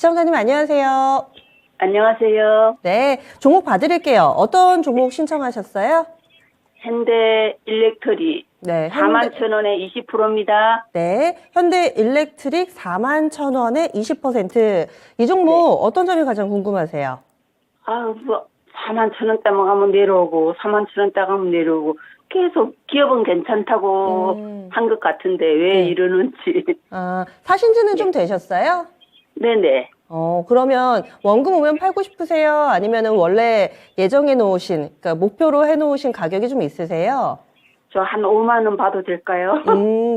시청자님 안녕하세요. 안녕하세요. 네, 종목 봐드릴게요. 어떤 종목 신청하셨어요? 현대 일렉트릭 네, 41,000원에 20%입니다. 네, 현대 일렉트릭 41,000원에 20%. 이 종목 어떤 점이 가장 궁금하세요? 뭐 41,000원 따면 가면 내려오고 41,000원 따가면 내려오고 계속 기업은 괜찮다고 한 것 같은데 왜 네. 이러는지. 사신 지는 좀 되셨어요? 네네. 그러면 원금 오면 팔고 싶으세요? 아니면은 원래 예정해 놓으신, 그러니까 목표로 해 놓으신 가격이 좀 있으세요? 저 한 5만 원 봐도 될까요?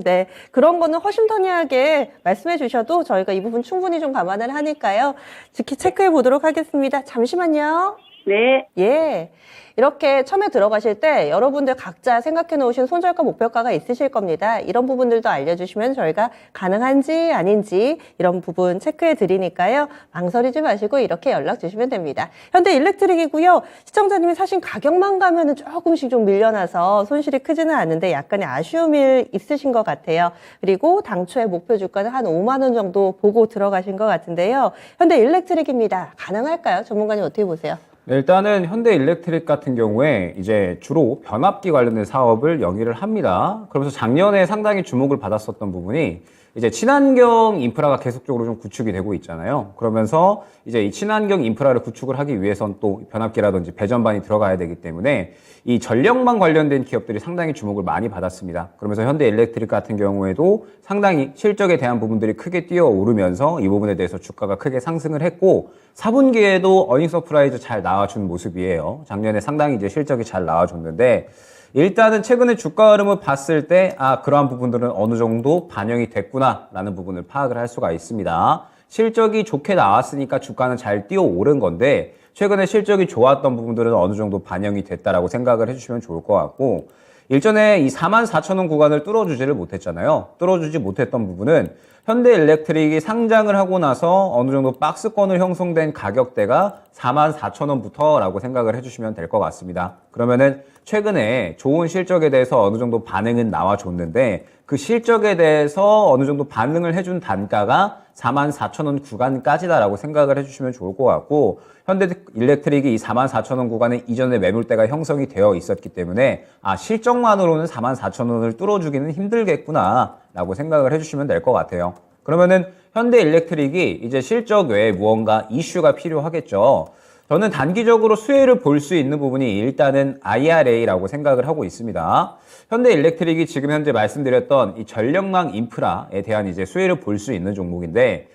네. 그런 거는 허심탄회하게 말씀해 주셔도 저희가 이 부분 충분히 좀 감안을 하니까요. 지키 체크해 보도록 하겠습니다. 잠시만요. 네. 예. 이렇게 처음에 들어가실 때 여러분들 각자 생각해 놓으신 손절가 목표가가 있으실 겁니다. 이런 부분들도 알려주시면 저희가 가능한지 아닌지 이런 부분 체크해 드리니까요. 망설이지 마시고 이렇게 연락 주시면 됩니다. 현대 일렉트릭이고요. 시청자님이 사신 가격만 가면은 조금씩 좀 밀려나서 손실이 크지는 않은데 약간의 아쉬움이 있으신 것 같아요. 그리고 당초에 목표 주가는 한 5만 원 정도 보고 들어가신 것 같은데요. 현대 일렉트릭입니다. 가능할까요? 전문가님 어떻게 보세요? 네, 일단은 현대 일렉트릭 같은 경우에 이제 주로 변압기 관련된 사업을 영위를 합니다. 그러면서 작년에 상당히 주목을 받았었던 부분이 이제 친환경 인프라가 계속적으로 좀 구축이 되고 있잖아요. 그러면서 이제 이 친환경 인프라를 구축을 하기 위해선 또 변압기라든지 배전반이 들어가야 되기 때문에 이 전력망 관련된 기업들이 상당히 주목을 많이 받았습니다. 그러면서 현대 일렉트릭 같은 경우에도 상당히 실적에 대한 부분들이 크게 뛰어오르면서 이 부분에 대해서 주가가 크게 상승을 했고 4분기에도 어닝 서프라이즈 잘 나와준 모습이에요. 작년에 상당히 이제 실적이 잘 나와줬는데 일단은 최근에 주가 흐름을 봤을 때 그러한 부분들은 어느 정도 반영이 됐구나라는 부분을 파악을 할 수가 있습니다. 실적이 좋게 나왔으니까 주가는 잘 뛰어오른 건데 최근에 실적이 좋았던 부분들은 어느 정도 반영이 됐다라고 생각을 해주시면 좋을 것 같고 일전에 이 44,000원 구간을 뚫어주지를 못했잖아요. 뚫어주지 못했던 부분은 현대 일렉트릭이 상장을 하고 나서 어느 정도 박스권을 형성된 가격대가 44,000원부터라고 생각을 해주시면 될 것 같습니다. 그러면은 최근에 좋은 실적에 대해서 어느 정도 반응은 나와줬는데 그 실적에 대해서 어느 정도 반응을 해준 단가가 44,000원 구간까지다라고 생각을 해주시면 좋을 것 같고 현대 일렉트릭이 이 44,000원 구간에 이전에 매물대가 형성이 되어 있었기 때문에 실적만으로는 44,000원을 뚫어주기는 힘들겠구나라고 생각을 해주시면 될 것 같아요. 그러면은 현대 일렉트릭이 이제 실적 외에 무언가 이슈가 필요하겠죠. 저는 단기적으로 수혜를 볼 수 있는 부분이 일단은 IRA라고 생각을 하고 있습니다. 현대 일렉트릭이 지금 현재 말씀드렸던 이 전력망 인프라에 대한 이제 수혜를 볼 수 있는 종목인데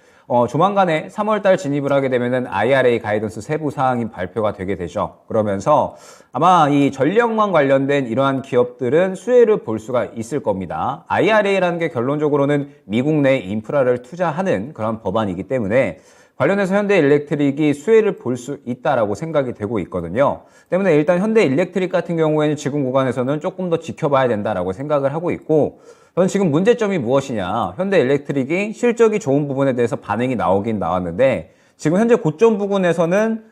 조만간에 3월달 진입을 하게 되면은 IRA 가이던스 세부 사항이 발표가 되게 되죠. 그러면서 아마 이 전력망 관련된 이러한 기업들은 수혜를 볼 수가 있을 겁니다. IRA라는 게 결론적으로는 미국 내 인프라를 투자하는 그런 법안이기 때문에 관련해서 현대 일렉트릭이 수혜를 볼 수 있다라고 생각이 되고 있거든요. 때문에 일단 현대 일렉트릭 같은 경우에는 지금 구간에서는 조금 더 지켜봐야 된다라고 생각을 하고 있고 저는 지금 문제점이 무엇이냐 현대 일렉트릭이 실적이 좋은 부분에 대해서 반응이 나오긴 나왔는데 지금 현재 고점 부근에서는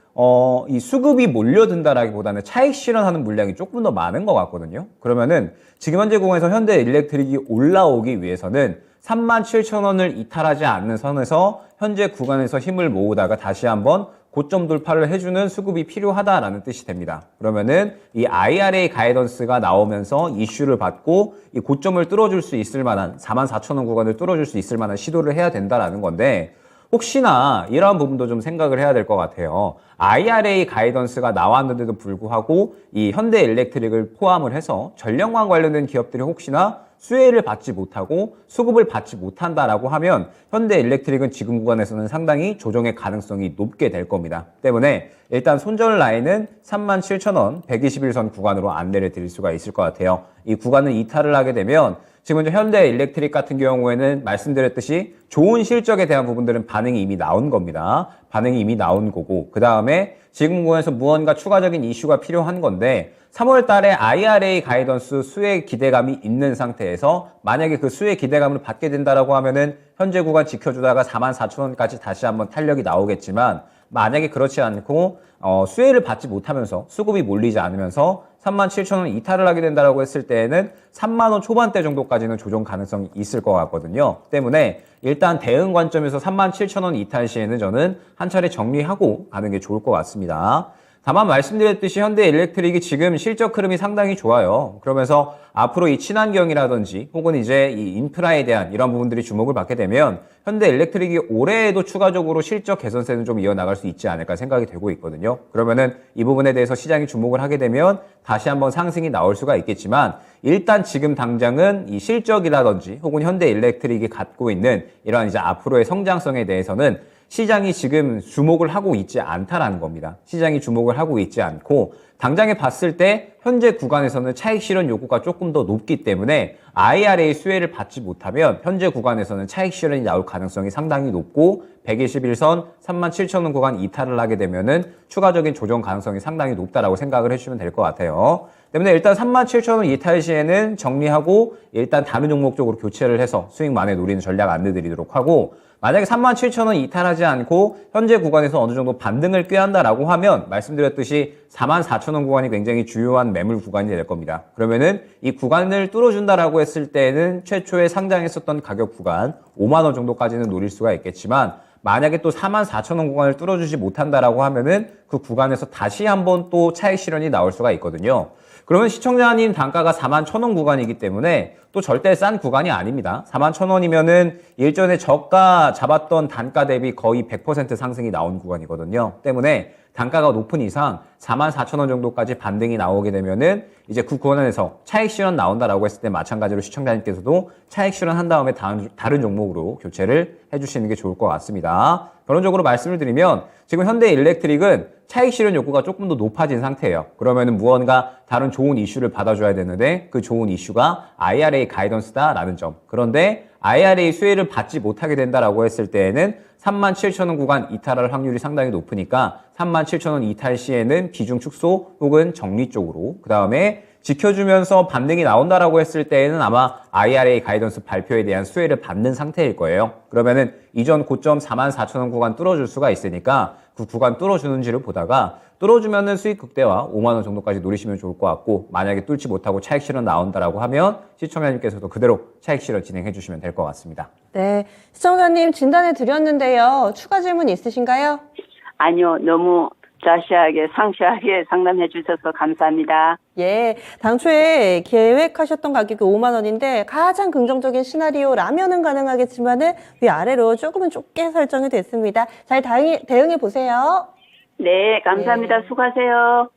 이 수급이 몰려든다라기보다는 차익 실현하는 물량이 조금 더 많은 것 같거든요. 그러면은 지금 현재 구간에서 현대 일렉트릭이 올라오기 위해서는 37,000원을 이탈하지 않는 선에서 현재 구간에서 힘을 모으다가 다시 한번 고점 돌파를 해주는 수급이 필요하다라는 뜻이 됩니다. 그러면은 이 IRA 가이던스가 나오면서 이슈를 받고 이 고점을 뚫어줄 수 있을 만한 44,000원 구간을 뚫어줄 수 있을 만한 시도를 해야 된다라는 건데 혹시나 이러한 부분도 좀 생각을 해야 될 것 같아요. IRA 가이던스가 나왔는데도 불구하고 이 현대 일렉트릭을 포함을 해서 전력망 관련된 기업들이 혹시나 수혜를 받지 못하고 수급을 받지 못한다라고 하면 현대 일렉트릭은 지금 구간에서는 상당히 조정의 가능성이 높게 될 겁니다. 때문에 일단 손절 라인은 37,000원 121선 구간으로 안내를 드릴 수가 있을 것 같아요. 이 구간을 이탈을 하게 되면 지금 현대 일렉트릭 같은 경우에는 말씀드렸듯이 좋은 실적에 대한 부분들은 반응이 이미 나온 겁니다. 반응이 이미 나온 거고 그 다음에 지금 구간에서 무언가 추가적인 이슈가 필요한 건데 3월 달에 IRA 가이던스 수혜 기대감이 있는 상태에서 만약에 그 수혜 기대감을 받게 된다라고 하면은 현재 구간 지켜주다가 44,000원까지 다시 한번 탄력이 나오겠지만 만약에 그렇지 않고 수혜를 받지 못하면서 수급이 몰리지 않으면서 37,000원 이탈을 하게 된다라고 했을 때에는 3만 원 초반대 정도까지는 조정 가능성이 있을 것 같거든요. 때문에 일단 대응 관점에서 37,000원 이탈 시에는 저는 한 차례 정리하고 가는 게 좋을 것 같습니다. 다만 말씀드렸듯이 현대일렉트릭이 지금 실적 흐름이 상당히 좋아요. 그러면서 앞으로 이 친환경이라든지 혹은 이제 이 인프라에 대한 이런 부분들이 주목을 받게 되면 현대일렉트릭이 올해에도 추가적으로 실적 개선세는 좀 이어나갈 수 있지 않을까 생각이 되고 있거든요. 그러면은 이 부분에 대해서 시장이 주목을 하게 되면 다시 한번 상승이 나올 수가 있겠지만 일단 지금 당장은 이 실적이라든지 혹은 현대일렉트릭이 갖고 있는 이러한 이제 앞으로의 성장성에 대해서는 시장이 지금 주목을 하고 있지 않다라는 겁니다. 시장이 주목을 하고 있지 않고 당장에 봤을 때 현재 구간에서는 차익 실현 요구가 조금 더 높기 때문에 IRA 수혜를 받지 못하면 현재 구간에서는 차익 실현이 나올 가능성이 상당히 높고 121선 37,000원 구간 이탈을 하게 되면은 추가적인 조정 가능성이 상당히 높다라고 생각을 해주시면 될 것 같아요. 때문에 일단 37,000원 이탈 시에는 정리하고 일단 다른 종목 쪽으로 교체를 해서 수익 만회 노리는 전략 안내드리도록 하고 만약에 37,000원 이탈하지 않고 현재 구간에서 어느 정도 반등을 꾀한다라고 하면 말씀드렸듯이 44,000원 구간이 굉장히 주요한 매물 구간이 될 겁니다. 그러면은 이 구간을 뚫어준다라고 했을 때는 최초에 상장했었던 가격 구간 5만 원 정도까지는 노릴 수가 있겠지만 만약에 또 44,000원 구간을 뚫어주지 못한다라고 하면은 그 구간에서 다시 한번 또 차익 실현이 나올 수가 있거든요. 그러면 시청자님 단가가 41,000원 구간이기 때문에 또 절대 싼 구간이 아닙니다. 41,000원이면은 일전에 저가 잡았던 단가 대비 거의 100% 상승이 나온 구간이거든요. 때문에 단가가 높은 이상 44,000원 정도까지 반등이 나오게 되면은 이제 그 구간에서 차익 실현 나온다라고 했을 때 마찬가지로 시청자님께서도 차익 실현 한 다음에 다른 종목으로 교체를 해주시는 게 좋을 것 같습니다. 결론적으로 말씀을 드리면 지금 현대일렉트릭은 차익 실현 욕구가 조금 더 높아진 상태예요. 그러면은 무언가 다른 좋은 이슈를 받아줘야 되는데 그 좋은 이슈가 IRA 가이던스다라는 점. 그런데 IRA 수혜를 받지 못하게 된다라고 했을 때에는 37,000원 구간 이탈할 확률이 상당히 높으니까 37,000원 이탈 시에는 비중 축소 혹은 정리 쪽으로 그 다음에 지켜주면서 반등이 나온다라고 했을 때에는 아마 IRA 가이던스 발표에 대한 수혜를 받는 상태일 거예요. 그러면은 이전 고점 44,000원 구간 뚫어줄 수가 있으니까 그 구간 뚫어주는지를 보다가 뚫어주면은 수익 극대화 5만 원 정도까지 노리시면 좋을 것 같고 만약에 뚫지 못하고 차익 실현 나온다라고 하면 시청자님께서도 그대로 차익 실현 진행해 주시면 될 것 같습니다. 네, 시청자님 진단해 드렸는데요. 추가 질문 있으신가요? 아니요, 너무 자세하게 상세하게 상담해 주셔서 감사합니다. 예, 당초에 계획하셨던 가격이 5만 원인데 가장 긍정적인 시나리오라면은 가능하겠지만은 위아래로 조금은 좁게 설정이 됐습니다. 잘 대응해 보세요. 네, 감사합니다. 네. 수고하세요.